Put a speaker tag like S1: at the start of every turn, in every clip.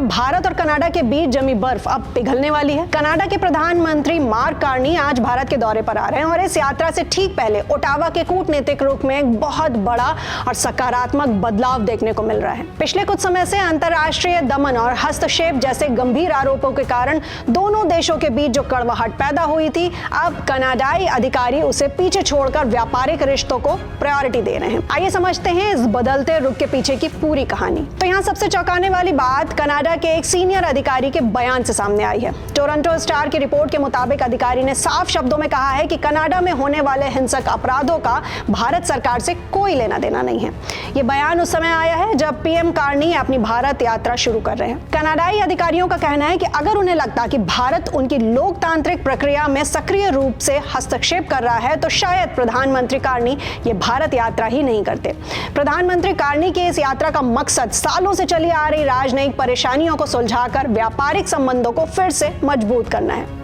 S1: क्या भारत और कनाडा के बीच जमी बर्फ अब पिघलने वाली है? कनाडा के प्रधानमंत्री मार्क कार्नी आज भारत के दौरे पर आ रहे हैं और इस यात्रा से ठीक पहले ओटावा के कूटनीतिक रुख में एक बहुत बड़ा और सकारात्मक बदलाव देखने को मिल रहा है। पिछले कुछ समय से अंतर्राष्ट्रीय दमन और हस्तक्षेप जैसे गंभीर आरोपों के कारण दोनों देशों के बीच जो कड़वाहट पैदा हुई थी, अब कनाडाई अधिकारी उसे पीछे छोड़कर व्यापारिक रिश्तों को प्रायोरिटी दे रहे हैं। आइए समझते हैं इस बदलते रुख के पीछे की पूरी कहानी। तो यहाँ सबसे चौंकाने वाली बात कनाडा के एक सीनियर अधिकारी के बयान से सामने आई है। टोरंटो स्टार की रिपोर्ट के मुताबिक अधिकारी ने साफ शब्दों में कहा है कि कनाडा में होने वाले हिंसक अपराधों का भारत सरकार से कोई लेना देना नहीं है। ये बयान उस समय आया है जब पीएम कार्नी अपनी भारत यात्रा शुरू कर रहे हैं। कनाडाई अधिकारियों का कहना है कि अगर उन्हें लगता कि भारत उनकी लोकतांत्रिक प्रक्रिया में सक्रिय रूप से हस्तक्षेप कर रहा है तो शायद प्रधानमंत्री कार्नी ये भारत यात्रा ही नहीं करते। प्रधानमंत्री कार्नी की इस यात्रा का मकसद सालों से चली आ रही राजनयिक परेशानियों को सुलझाकर व्यापारिक संबंधों को फिर से मजबूत करना है।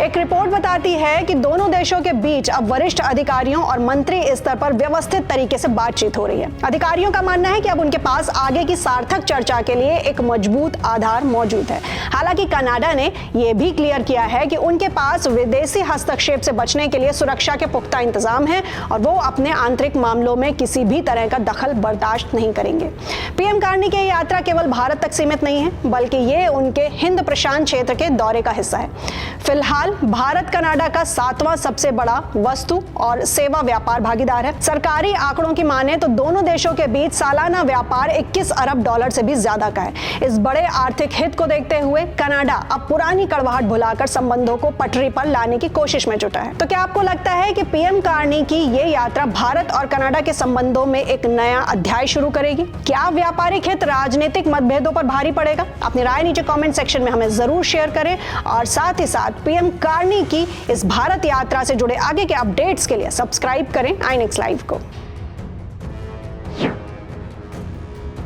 S1: एक रिपोर्ट बताती है कि दोनों देशों के बीच अब वरिष्ठ अधिकारियों और मंत्री स्तर पर व्यवस्थित तरीके से बातचीत हो रही है। अधिकारियों का मानना है कि अब उनके पास आगे की सार्थक चर्चा के लिए एक मजबूत आधार मौजूद है। हालांकि कनाडा ने यह भी क्लियर किया है कि उनके पास विदेशी हस्तक्षेप से बचने के लिए सुरक्षा के पुख्ता इंतजाम है और वो अपने आंतरिक मामलों में किसी भी तरह का दखल बर्दाश्त नहीं करेंगे। पीएम कार्नी की यात्रा केवल भारत तक सीमित नहीं है, बल्कि ये उनके हिंद प्रशांत क्षेत्र के दौरे का हिस्सा है। फिलहाल भारत कनाडा का 7वां सबसे बड़ा वस्तु और सेवा व्यापार भागीदार है। सरकारी आंकड़ों की माने तो दोनों देशों के बीच सालाना व्यापार 21 अरब डॉलर से भी ज्यादा का है। इस बड़े आर्थिक हित को देखते हुए कनाडा अब पुरानी कड़वाहट भुलाकर संबंधों को पटरी पर लाने की कोशिश में जुटा है। तो क्या आपको लगता है कि पीएम कार्नी की ये यात्रा भारत और कनाडा के संबंधों में एक नया अध्याय शुरू करेगी? क्या व्यापारिक हित राजनीतिक मतभेदों पर भारी पड़ेगा? अपनी राय नीचे कमेंट सेक्शन में हमें जरूर शेयर करें और साथ ही साथ पीएम कार्नी की इस भारत यात्रा से जुड़े आगे के अपडेट्स के लिए सब्सक्राइब करें आई नेक्स्ट लाइव को।